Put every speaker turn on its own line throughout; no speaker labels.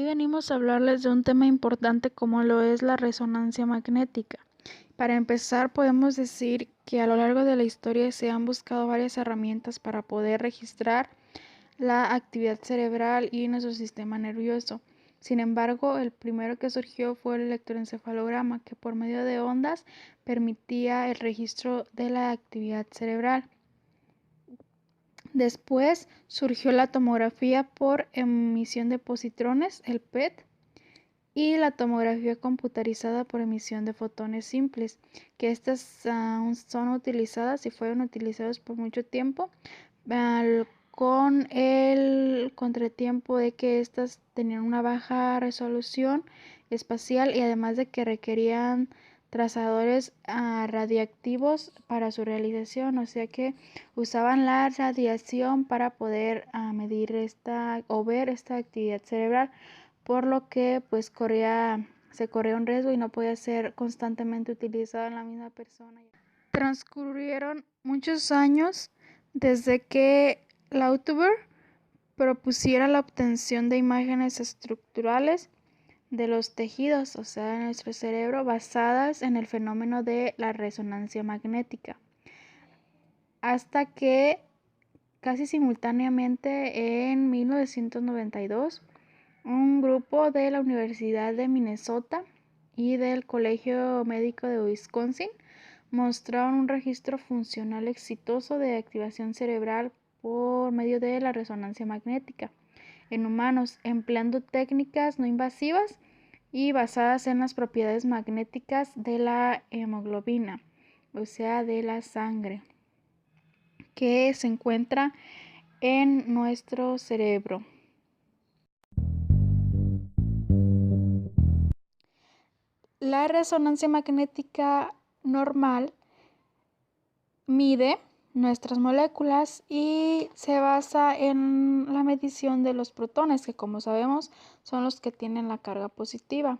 venimos a hablarles de un tema importante como lo es la resonancia magnética. Para empezar, podemos decir que a lo largo de la historia se han buscado varias herramientas para poder registrar la actividad cerebral y nuestro sistema nervioso. Sin embargo, el primero que surgió fue el electroencefalograma, que por medio de ondas permitía el registro de la actividad cerebral. Después surgió la tomografía por emisión de positrones, el PET, y la tomografía computarizada por emisión de fotones simples, que estas son utilizadas y fueron utilizadas por mucho tiempo, con el contratiempo de que estas tenían una baja resolución espacial y además de que requerían trazadores radiactivos para su realización, o sea que usaban la radiación para poder medir o ver esta actividad cerebral, por lo que pues se corría un riesgo y no podía ser constantemente utilizado en la misma persona. Transcurrieron muchos años desde que Lauterbur propusiera la obtención de imágenes estructurales de los tejidos, o sea, de nuestro cerebro, basadas en el fenómeno de la resonancia magnética, hasta que casi simultáneamente en 1992 un grupo de la Universidad de Minnesota y del Colegio Médico de Wisconsin mostraron un registro funcional exitoso de activación cerebral por medio de la resonancia magnética en humanos, empleando técnicas no invasivas y basadas en las propiedades magnéticas de la hemoglobina, o sea, de la sangre, que se encuentra en nuestro cerebro. La resonancia magnética normal mide nuestras moléculas y se basa en la medición de los protones, que como sabemos son los que tienen la carga positiva.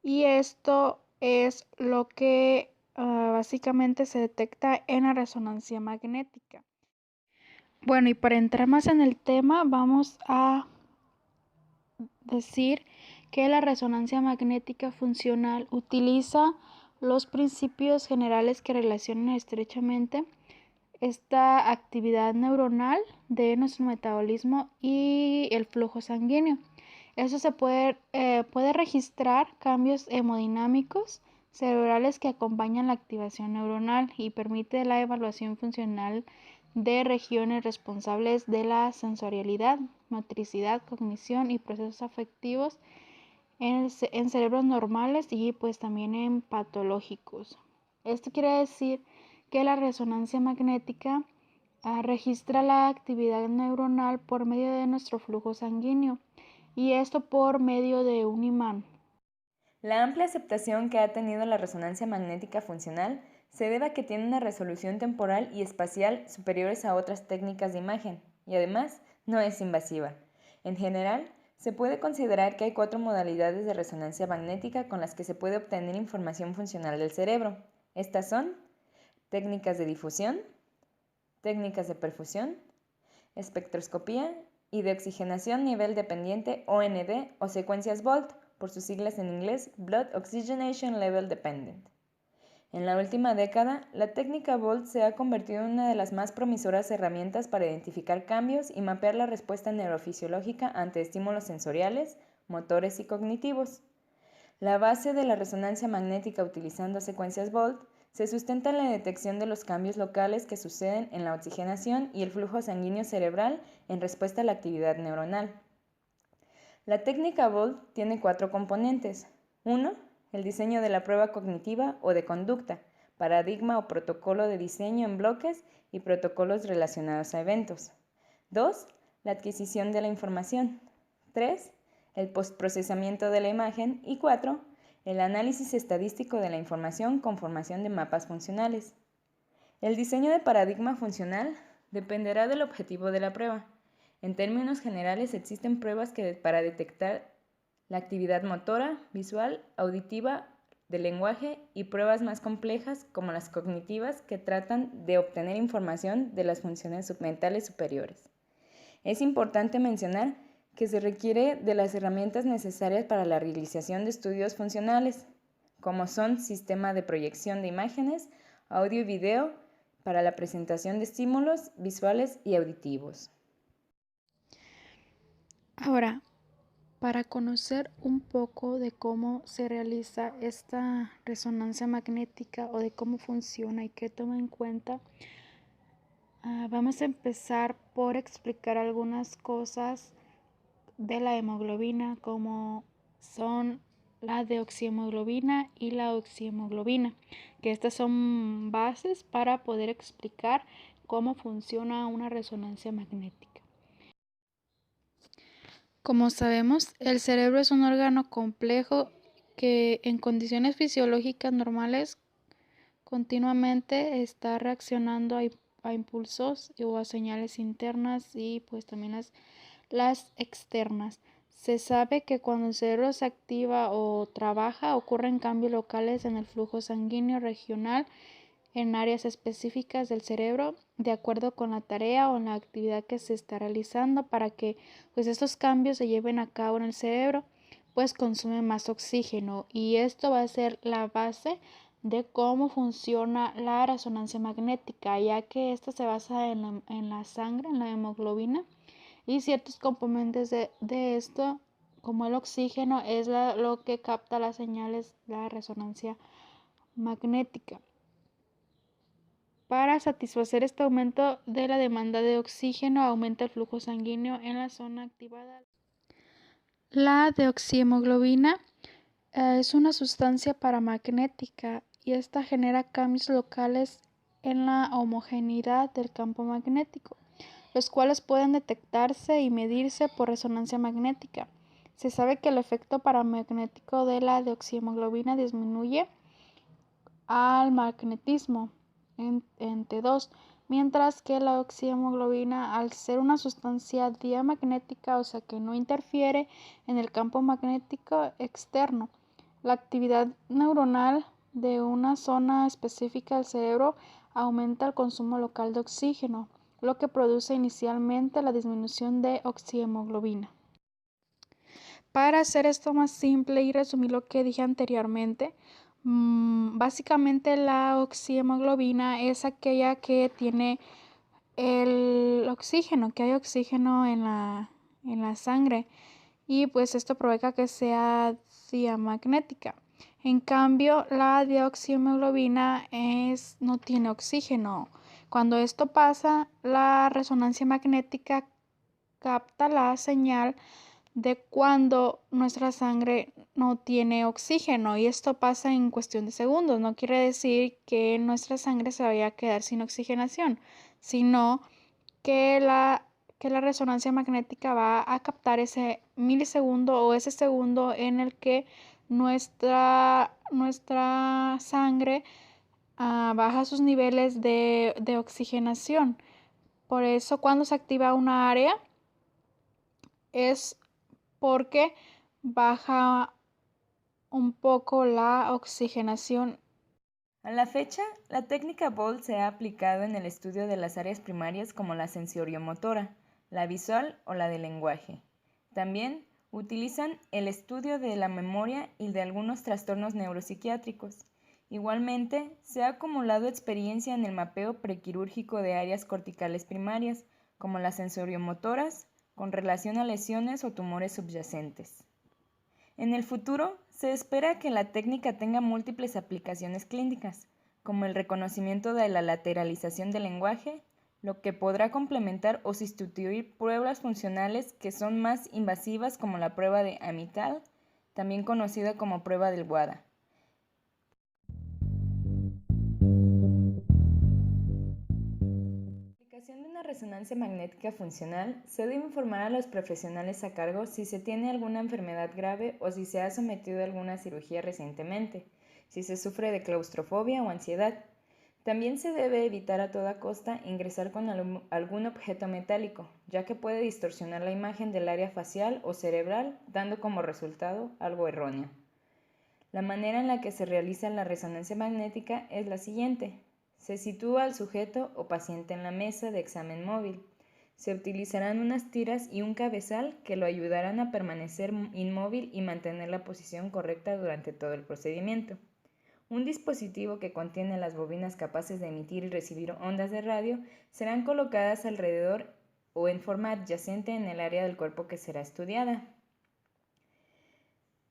Y esto es lo que básicamente se detecta en la resonancia magnética. Bueno, y para entrar más en el tema, vamos a decir que la resonancia magnética funcional utiliza los principios generales que relacionan estrechamente esta actividad neuronal de nuestro metabolismo y el flujo sanguíneo. Eso se puede registrar cambios hemodinámicos cerebrales que acompañan la activación neuronal y permite la evaluación funcional de regiones responsables de la sensorialidad, motricidad, cognición y procesos afectivos en cerebros normales y pues también en patológicos. Esto quiere decir que la resonancia magnética registra la actividad neuronal por medio de nuestro flujo sanguíneo y esto por medio de un imán.
La amplia aceptación que ha tenido la resonancia magnética funcional se debe a que tiene una resolución temporal y espacial superiores a otras técnicas de imagen y además no es invasiva. En general, se puede considerar que hay 4 modalidades de resonancia magnética con las que se puede obtener información funcional del cerebro. Estas son técnicas de difusión, técnicas de perfusión, espectroscopía y de oxigenación nivel dependiente OND o secuencias Volt, por sus siglas en inglés Blood Oxygenation Level Dependent. En la última década, la técnica Volt se ha convertido en una de las más promisoras herramientas para identificar cambios y mapear la respuesta neurofisiológica ante estímulos sensoriales, motores y cognitivos. La base de la resonancia magnética utilizando secuencias Volt se sustenta en la detección de los cambios locales que suceden en la oxigenación y el flujo sanguíneo cerebral en respuesta a la actividad neuronal. La técnica Volt tiene 4 componentes. 1. El diseño de la prueba cognitiva o de conducta, paradigma o protocolo de diseño en bloques y protocolos relacionados a eventos. 2. La adquisición de la información. 3. El postprocesamiento de la imagen. Y 4. El análisis estadístico de la información con formación de mapas funcionales. El diseño de paradigma funcional dependerá del objetivo de la prueba. En términos generales, existen pruebas para detectar la actividad motora, visual, auditiva, de lenguaje y pruebas más complejas como las cognitivas que tratan de obtener información de las funciones mentales superiores. Es importante mencionar que se requiere de las herramientas necesarias para la realización de estudios funcionales, como son sistema de proyección de imágenes, audio y video, para la presentación de estímulos visuales y auditivos.
Ahora, para conocer un poco de cómo se realiza esta resonancia magnética o de cómo funciona y qué toma en cuenta, vamos a empezar por explicar algunas cosas de la hemoglobina, como son la deoxihemoglobina y la oxihemoglobina, que estas son bases para poder explicar cómo funciona una resonancia magnética. Como sabemos, el cerebro es un órgano complejo que en condiciones fisiológicas normales continuamente está reaccionando a impulsos o a señales internas y pues también las externas. Se sabe que cuando el cerebro se activa o trabaja ocurren cambios locales en el flujo sanguíneo regional en áreas específicas del cerebro de acuerdo con la tarea o la actividad que se está realizando. Para que pues estos cambios se lleven a cabo en el cerebro, pues consume más oxígeno, y esto va a ser la base de cómo funciona la resonancia magnética, ya que esta se basa en la sangre, en la hemoglobina, y ciertos componentes de esto, como el oxígeno, es lo que capta las señales de la resonancia magnética. Para satisfacer este aumento de la demanda de oxígeno, aumenta el flujo sanguíneo en la zona activada. La deoxihemoglobina es una sustancia paramagnética y esta genera cambios locales en la homogeneidad del campo magnético, los cuales pueden detectarse y medirse por resonancia magnética. Se sabe que el efecto paramagnético de la deoxihemoglobina disminuye al magnetismo en T2, mientras que la oxihemoglobina, al ser una sustancia diamagnética, o sea que no interfiere en el campo magnético externo, la actividad neuronal de una zona específica del cerebro aumenta el consumo local de oxígeno, lo que produce inicialmente la disminución de oxihemoglobina. Para hacer esto más simple y resumir lo que dije anteriormente, básicamente la oxihemoglobina es aquella que tiene el oxígeno, que hay oxígeno en la sangre, y pues esto provoca que sea diamagnética. En cambio, la deoxihemoglobina no tiene oxígeno. Cuando esto pasa, la resonancia magnética capta la señal de cuando nuestra sangre no tiene oxígeno, y esto pasa en cuestión de segundos. No quiere decir que nuestra sangre se vaya a quedar sin oxigenación, sino que la resonancia magnética va a captar ese milisegundo o ese segundo en el que nuestra sangre baja sus niveles de oxigenación. Por eso cuando se activa una área es porque baja un poco la oxigenación.
A la fecha, la técnica BOLD se ha aplicado en el estudio de las áreas primarias como la sensoriomotora, la visual o la del lenguaje. También utilizan el estudio de la memoria y de algunos trastornos neuropsiquiátricos. Igualmente, se ha acumulado experiencia en el mapeo prequirúrgico de áreas corticales primarias, como las sensoriomotoras, con relación a lesiones o tumores subyacentes. En el futuro, se espera que la técnica tenga múltiples aplicaciones clínicas, como el reconocimiento de la lateralización del lenguaje, lo que podrá complementar o sustituir pruebas funcionales que son más invasivas, como la prueba de Amital, también conocida como prueba del WADA. La aplicación de una resonancia magnética funcional se debe informar a los profesionales a cargo si se tiene alguna enfermedad grave o si se ha sometido a alguna cirugía recientemente, si se sufre de claustrofobia o ansiedad. También se debe evitar a toda costa ingresar con algún objeto metálico, ya que puede distorsionar la imagen del área facial o cerebral, dando como resultado algo erróneo. La manera en la que se realiza la resonancia magnética es la siguiente. Se sitúa al sujeto o paciente en la mesa de examen móvil. Se utilizarán unas tiras y un cabezal que lo ayudarán a permanecer inmóvil y mantener la posición correcta durante todo el procedimiento. Un dispositivo que contiene las bobinas capaces de emitir y recibir ondas de radio serán colocadas alrededor o en forma adyacente en el área del cuerpo que será estudiada.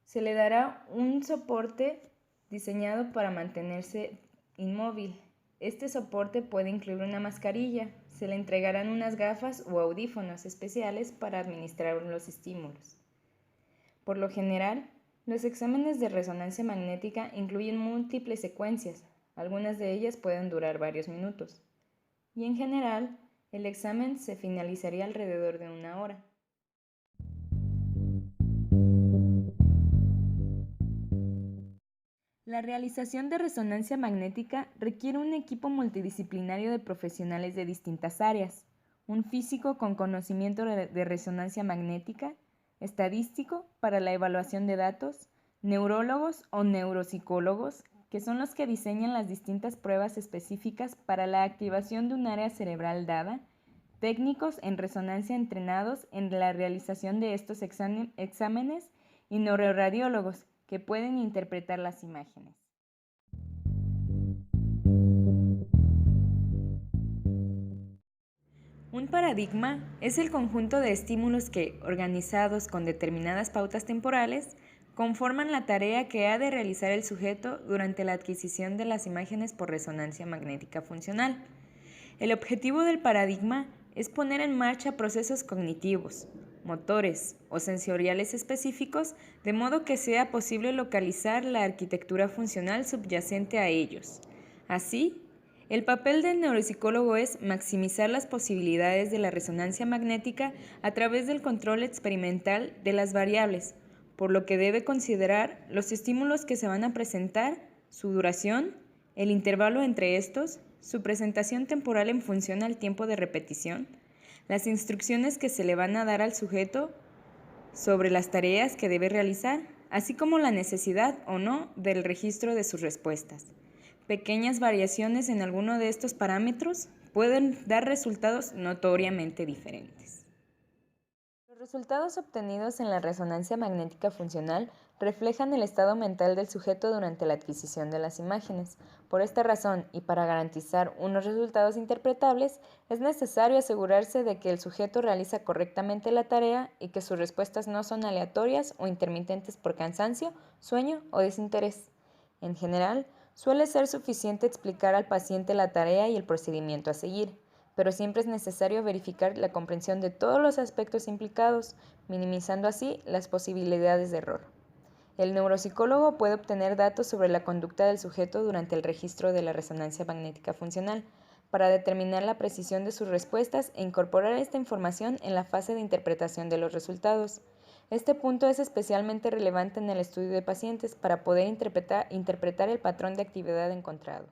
Se le dará un soporte diseñado para mantenerse inmóvil. Este soporte puede incluir una mascarilla. Se le entregarán unas gafas o audífonos especiales para administrar los estímulos. Por lo general, los exámenes de resonancia magnética incluyen múltiples secuencias. Algunas de ellas pueden durar varios minutos. Y en general, el examen se finalizaría alrededor de 1 hora. La realización de resonancia magnética requiere un equipo multidisciplinario de profesionales de distintas áreas, un físico con conocimiento de resonancia magnética, estadístico para la evaluación de datos, neurólogos o neuropsicólogos, que son los que diseñan las distintas pruebas específicas para la activación de un área cerebral dada, técnicos en resonancia entrenados en la realización de estos exámenes y neuroradiólogos, que pueden interpretar las imágenes. Un paradigma es el conjunto de estímulos que, organizados con determinadas pautas temporales, conforman la tarea que ha de realizar el sujeto durante la adquisición de las imágenes por resonancia magnética funcional. El objetivo del paradigma es poner en marcha procesos cognitivos, motores o sensoriales específicos, de modo que sea posible localizar la arquitectura funcional subyacente a ellos. Así, el papel del neuropsicólogo es maximizar las posibilidades de la resonancia magnética a través del control experimental de las variables, por lo que debe considerar los estímulos que se van a presentar, su duración, el intervalo entre estos, su presentación temporal en función al tiempo de repetición, las instrucciones que se le van a dar al sujeto sobre las tareas que debe realizar, así como la necesidad o no del registro de sus respuestas. Pequeñas variaciones en alguno de estos parámetros pueden dar resultados notoriamente diferentes. Los resultados obtenidos en la resonancia magnética funcional reflejan el estado mental del sujeto durante la adquisición de las imágenes. Por esta razón, y para garantizar unos resultados interpretables, es necesario asegurarse de que el sujeto realiza correctamente la tarea y que sus respuestas no son aleatorias o intermitentes por cansancio, sueño o desinterés. En general, suele ser suficiente explicar al paciente la tarea y el procedimiento a seguir, pero siempre es necesario verificar la comprensión de todos los aspectos implicados, minimizando así las posibilidades de error. El neuropsicólogo puede obtener datos sobre la conducta del sujeto durante el registro de la resonancia magnética funcional, para determinar la precisión de sus respuestas e incorporar esta información en la fase de interpretación de los resultados. Este punto es especialmente relevante en el estudio de pacientes para poder interpretar el patrón de actividad encontrado.